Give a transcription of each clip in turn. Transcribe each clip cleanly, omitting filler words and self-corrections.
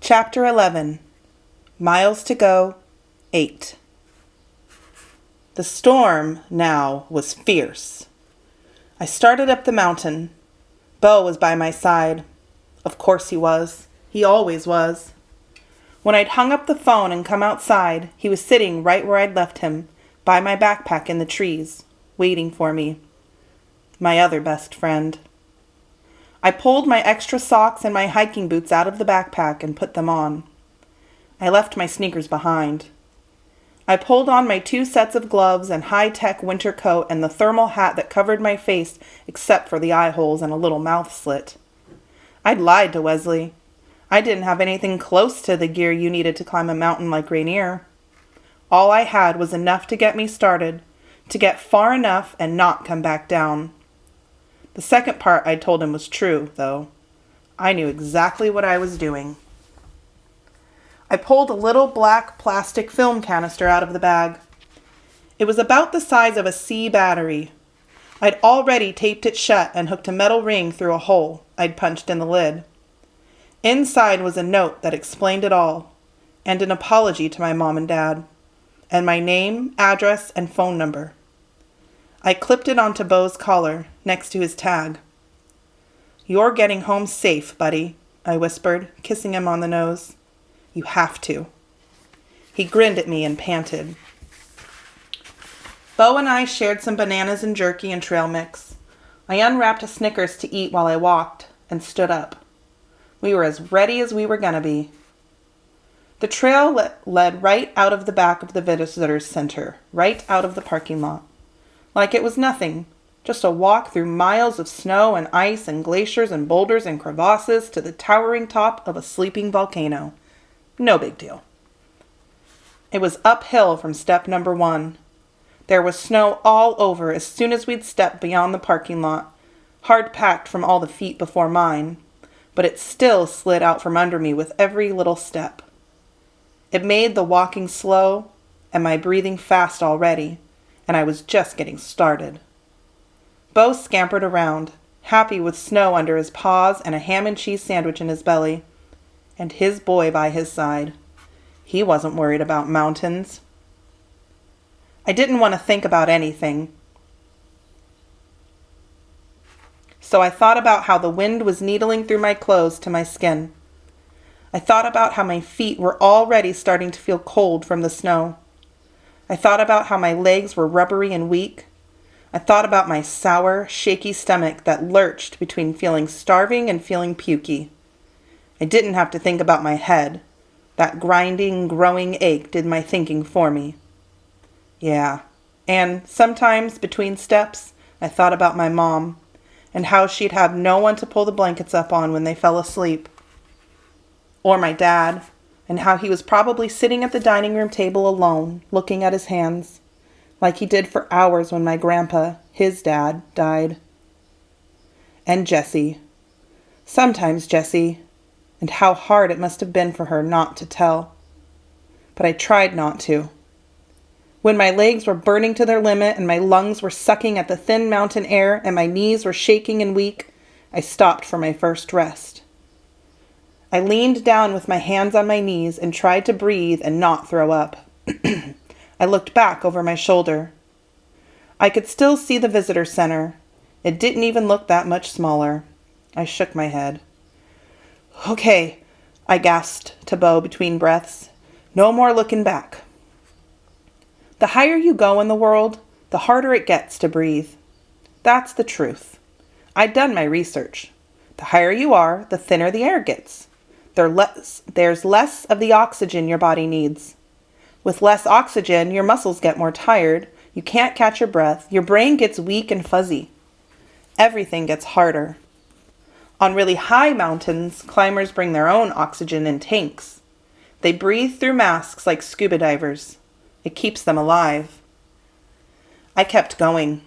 Chapter 11. Miles to Go, 8. The storm now was fierce. I started up the mountain. Bo was by my side. Of course he was. He always was. When I'd hung up the phone and come outside, he was sitting right where I'd left him, by my backpack in the trees, waiting for me. My other best friend. I pulled my extra socks and my hiking boots out of the backpack and put them on. I left my sneakers behind. I pulled on my 2 sets of gloves and high-tech winter coat and the thermal hat that covered my face except for the eye holes and a little mouth slit. I'd lied to Wesley. I didn't have anything close to the gear you needed to climb a mountain like Rainier. All I had was enough to get me started, to get far enough and not come back down. The second part I told him was true, though. I knew exactly what I was doing. I pulled a little black plastic film canister out of the bag. It was about the size of a C battery. I'd already taped it shut and hooked a metal ring through a hole I'd punched in the lid. Inside was a note that explained it all, and an apology to my mom and dad, and my name, address, and phone number. I clipped it onto Bo's collar, next to his tag. "You're getting home safe, buddy," I whispered, kissing him on the nose. "You have to." He grinned at me and panted. Bo and I shared some bananas and jerky and trail mix. I unwrapped a Snickers to eat while I walked, and stood up. We were as ready as we were gonna be. The trail led right out of the back of the visitors center, right out of the parking lot. Like it was nothing, just a walk through miles of snow and ice and glaciers and boulders and crevasses to the towering top of a sleeping volcano. No big deal. It was uphill from step number 1. There was snow all over as soon as we'd stepped beyond the parking lot, hard packed from all the feet before mine, but it still slid out from under me with every little step. It made the walking slow and my breathing fast already, and I was just getting started. Bo scampered around, happy with snow under his paws and a ham and cheese sandwich in his belly, and his boy by his side. He wasn't worried about mountains. I didn't want to think about anything. So I thought about how the wind was needling through my clothes to my skin. I thought about how my feet were already starting to feel cold from the snow. I thought about how my legs were rubbery and weak. I thought about my sour, shaky stomach that lurched between feeling starving and feeling pukey. I didn't have to think about my head. That grinding, growing ache did my thinking for me. Yeah, and sometimes between steps, I thought about my mom and how she'd have no one to pull the blankets up on when they fell asleep. Or my dad, and how he was probably sitting at the dining room table alone, looking at his hands, like he did for hours when my grandpa, his dad, died. And Jessie. Sometimes Jessie, and how hard it must have been for her not to tell. But I tried not to. When my legs were burning to their limit and my lungs were sucking at the thin mountain air and my knees were shaking and weak, I stopped for my first rest. I leaned down with my hands on my knees and tried to breathe and not throw up. I looked back over my shoulder. I could still see the visitor center. It didn't even look that much smaller. I shook my head. "Okay," I gasped to Bo between breaths. "No more looking back." The higher you go in the world, the harder it gets to breathe. That's the truth. I'd done my research. The higher you are, the thinner the air gets. There's less of the oxygen your body needs. With less oxygen, your muscles get more tired, you can't catch your breath, your brain gets weak and fuzzy. Everything gets harder. On really high mountains, climbers bring their own oxygen in tanks. They breathe through masks like scuba divers. It keeps them alive. I kept going.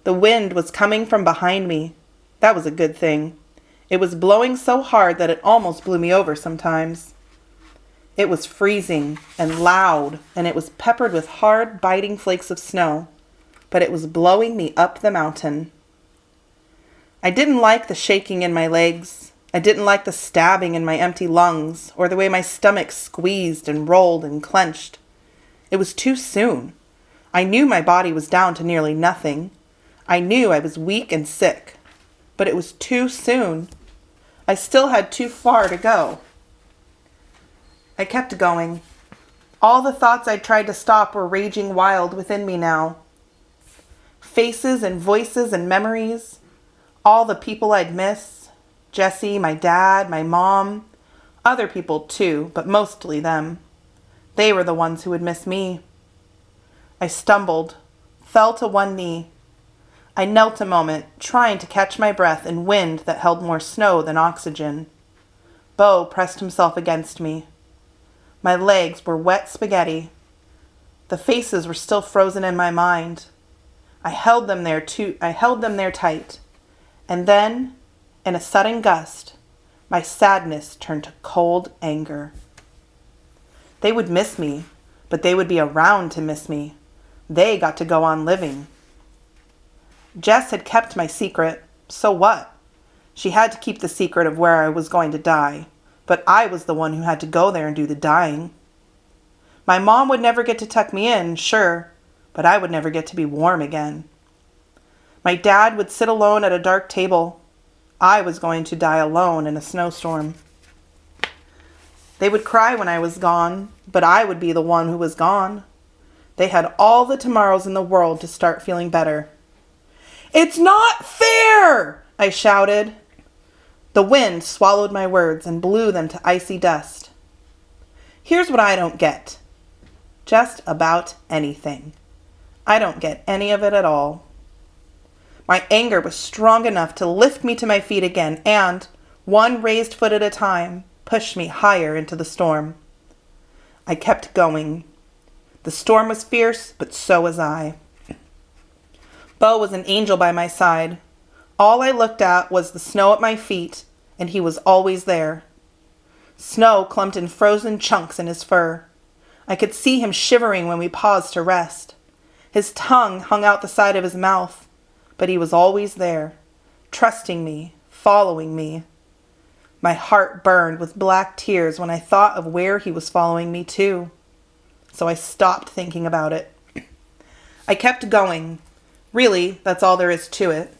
The wind was coming from behind me. That was a good thing. It was blowing so hard that it almost blew me over sometimes. It was freezing and loud, and it was peppered with hard, biting flakes of snow, but it was blowing me up the mountain. I didn't like the shaking in my legs. I didn't like the stabbing in my empty lungs or the way my stomach squeezed and rolled and clenched. It was too soon. I knew my body was down to nearly nothing. I knew I was weak and sick. But it was too soon. I still had too far to go. I kept going. All the thoughts I'd tried to stop were raging wild within me now. Faces and voices and memories. All the people I'd miss. Jesse, my dad, my mom. Other people too, but mostly them. They were the ones who would miss me. I stumbled, fell to one knee. I knelt a moment, trying to catch my breath in wind that held more snow than oxygen. Bo pressed himself against me. My legs were wet spaghetti. The faces were still frozen in my mind. I held them there tight. And then, in a sudden gust, my sadness turned to cold anger. They would miss me, but they would be around to miss me. They got to go on living. Jess had kept my secret. So what? She had to keep the secret of where I was going to die, but I was the one who had to go there and do the dying. My mom would never get to tuck me in, sure, but I would never get to be warm again. My dad would sit alone at a dark table. I was going to die alone in a snowstorm. They would cry when I was gone, but I would be the one who was gone. They had all the tomorrows in the world to start feeling better. "It's not fair!" I shouted. The wind swallowed my words and blew them to icy dust. Here's what I don't get. Just about anything. I don't get any of it at all. My anger was strong enough to lift me to my feet again and, one raised foot at a time, push me higher into the storm. I kept going. The storm was fierce, but so was I. Bo was an angel by my side. All I looked at was the snow at my feet, and he was always there. Snow clumped in frozen chunks in his fur. I could see him shivering when we paused to rest. His tongue hung out the side of his mouth, but he was always there, trusting me, following me. My heart burned with black tears when I thought of where he was following me to. So I stopped thinking about it. I kept going. Really, that's all there is to it.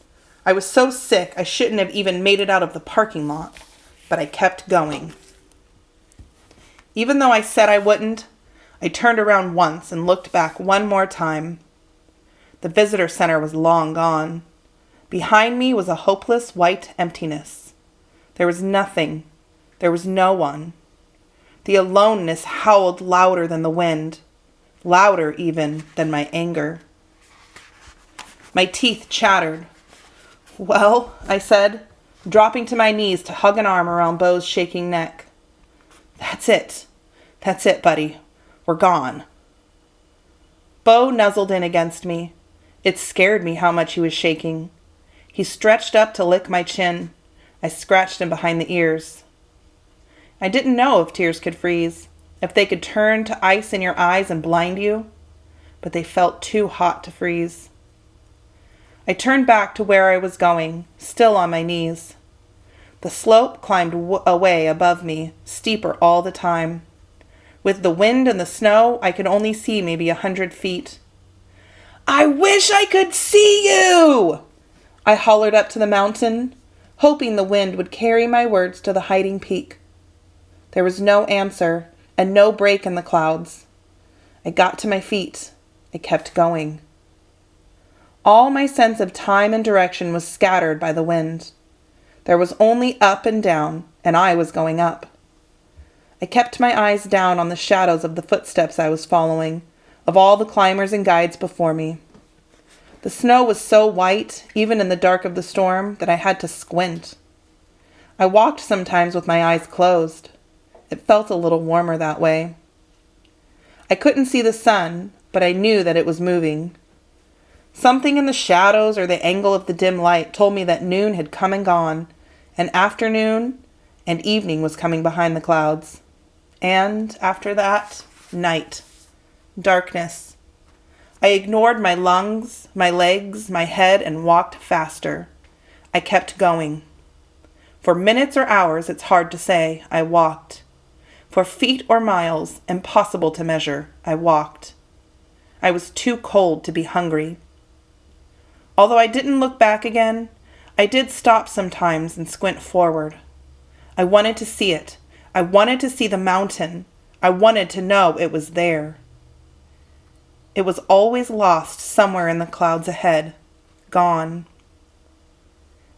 I was so sick I shouldn't have even made it out of the parking lot, but I kept going. Even though I said I wouldn't, I turned around once and looked back one more time. The visitor center was long gone. Behind me was a hopeless white emptiness. There was nothing. There was no one. The aloneness howled louder than the wind, louder even than my anger. My teeth chattered. "Well," I said, dropping to my knees to hug an arm around Bo's shaking neck. That's it, buddy. We're gone." Bo nuzzled in against me. It scared me how much he was shaking. He stretched up to lick my chin. I scratched him behind the ears. I didn't know if tears could freeze, if they could turn to ice in your eyes and blind you, but they felt too hot to freeze. I turned back to where I was going, still on my knees. The slope climbed away above me, steeper all the time. With the wind and the snow, I could only see maybe 100 feet. "I wish I could see you!" I hollered up to the mountain, hoping the wind would carry my words to the hiding peak. There was no answer and no break in the clouds. I got to my feet. I kept going. All my sense of time and direction was scattered by the wind. There was only up and down, and I was going up. I kept my eyes down on the shadows of the footsteps I was following, of all the climbers and guides before me. The snow was so white, even in the dark of the storm, that I had to squint. I walked sometimes with my eyes closed. It felt a little warmer that way. I couldn't see the sun, but I knew that it was moving. Something in the shadows or the angle of the dim light told me that noon had come and gone, and afternoon and evening was coming behind the clouds. And after that, night. Darkness. I ignored my lungs, my legs, my head, and walked faster. I kept going. For minutes or hours, it's hard to say, I walked. For feet or miles, impossible to measure, I walked. I was too cold to be hungry. Although I didn't look back again, I did stop sometimes and squint forward. I wanted to see it. I wanted to see the mountain. I wanted to know it was there. It was always lost somewhere in the clouds ahead, gone.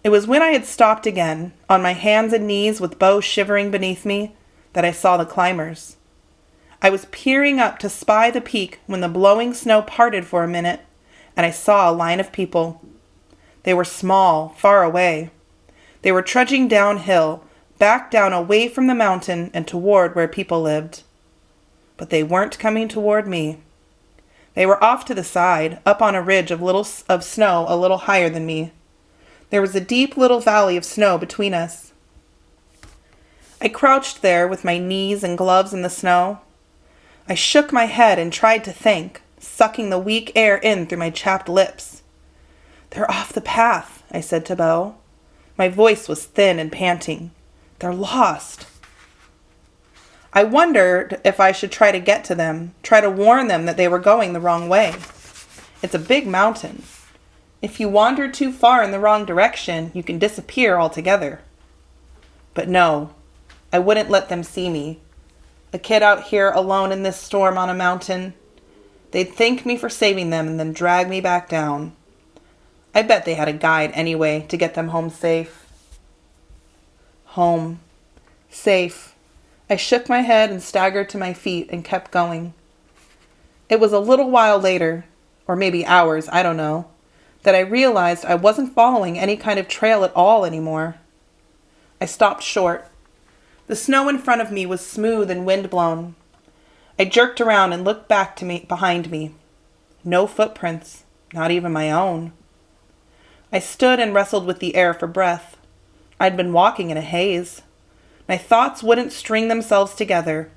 It was when I had stopped again, on my hands and knees with Bo shivering beneath me, that I saw the climbers. I was peering up to spy the peak when the blowing snow parted for a minute, and I saw a line of people. They were small, far away. They were trudging downhill, back down away from the mountain and toward where people lived. But they weren't coming toward me. They were off to the side, up on a ridge of snow a little higher than me. There was a deep little valley of snow between us. I crouched there with my knees and gloves in the snow. I shook my head and tried to think, sucking the weak air in through my chapped lips. They're off the path, I said to Bo. My voice was thin and panting. They're lost. I wondered if I should try to get to them, try to warn them that they were going the wrong way. It's a big mountain. If you wander too far in the wrong direction, you can disappear altogether. But no, I wouldn't let them see me. A kid out here alone in this storm on a mountain. They'd thank me for saving them and then drag me back down. I bet they had a guide anyway to get them home safe. Home. Safe. I shook my head and staggered to my feet and kept going. It was a little while later, or maybe hours, I don't know, that I realized I wasn't following any kind of trail at all anymore. I stopped short. The snow in front of me was smooth and wind-blown. I jerked around and looked back to me behind me. No footprints, not even my own. I stood and wrestled with the air for breath. I'd been walking in a haze. My thoughts wouldn't string themselves together.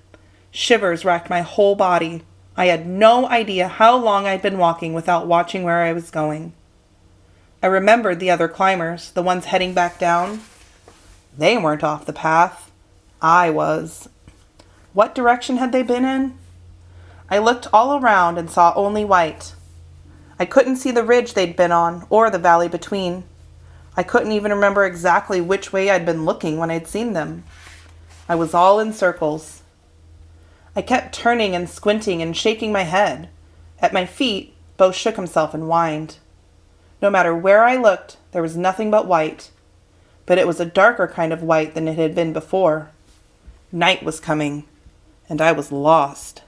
Shivers racked my whole body. I had no idea how long I'd been walking without watching where I was going. I remembered the other climbers, the ones heading back down. They weren't off the path. I was. What direction had they been in? I looked all around and saw only white. I couldn't see the ridge they'd been on, or the valley between. I couldn't even remember exactly which way I'd been looking when I'd seen them. I was all in circles. I kept turning and squinting and shaking my head. At my feet, Bo shook himself and whined. No matter where I looked, there was nothing but white. But it was a darker kind of white than it had been before. Night was coming, and I was lost.